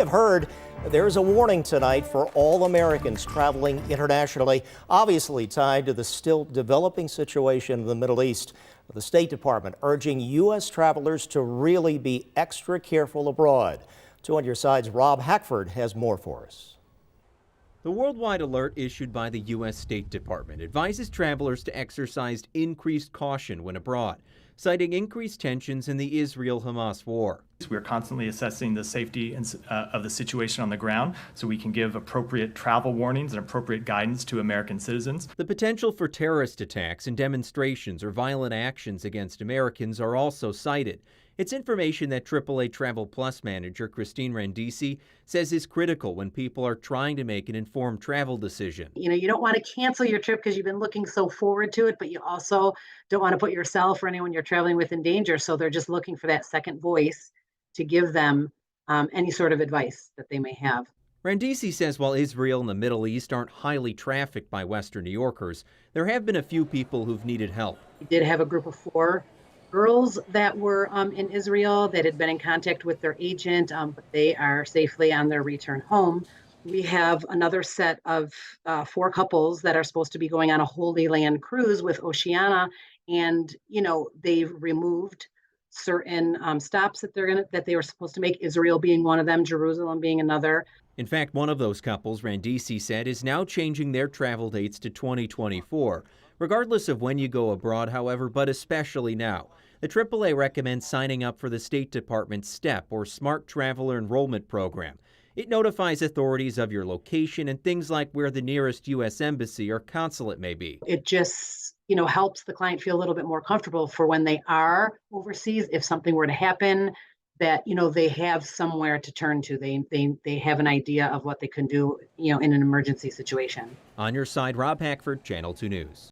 Have heard there's a warning tonight for all Americans traveling internationally, obviously tied to the still developing situation in the Middle East. The State Department urging U.S. travelers to really be extra careful abroad. 2 on your side's Rob Hackford has more for us. The worldwide alert issued by the U.S. State Department advises travelers to exercise increased caution when abroad, citing increased tensions in the Israel-Hamas war. We're constantly assessing the safety of the situation on the ground so we can give appropriate travel warnings and appropriate guidance to American citizens. The potential for terrorist attacks and demonstrations or violent actions against Americans are also cited. It's information that AAA Travel Plus manager Christine Randisi says is critical when people are trying to make an informed travel decision. You don't want to cancel your trip because you've been looking so forward to it, but you also don't want to put yourself or anyone you're traveling with in danger. So they're just looking for that second voice to give them any sort of advice that they may have. Randisi says while Israel and the Middle East aren't highly trafficked by Western New Yorkers, there have been a few people who've needed help. We did have a group of 4 girls that were in Israel that had been in contact with their agent, but they are safely on their return home. We have another set of 4 couples that are supposed to be going on a Holy Land cruise with Oceana, and they've removed certain stops that they were supposed to make, Israel being one of them, Jerusalem being another. In fact, one of those couples, Randisi said, is now changing their travel dates to 2024. Regardless of when you go abroad, however, but especially now. The AAA recommends signing up for the State Department's STEP, or Smart Traveler Enrollment Program. It notifies authorities of your location and things like where the nearest U.S. embassy or consulate may be. It just helps the client feel a little bit more comfortable for when they are overseas. If something were to happen, that they have somewhere to turn to. They have an idea of what they can do in an emergency situation. On your side, Rob Hackford, Channel 2 News.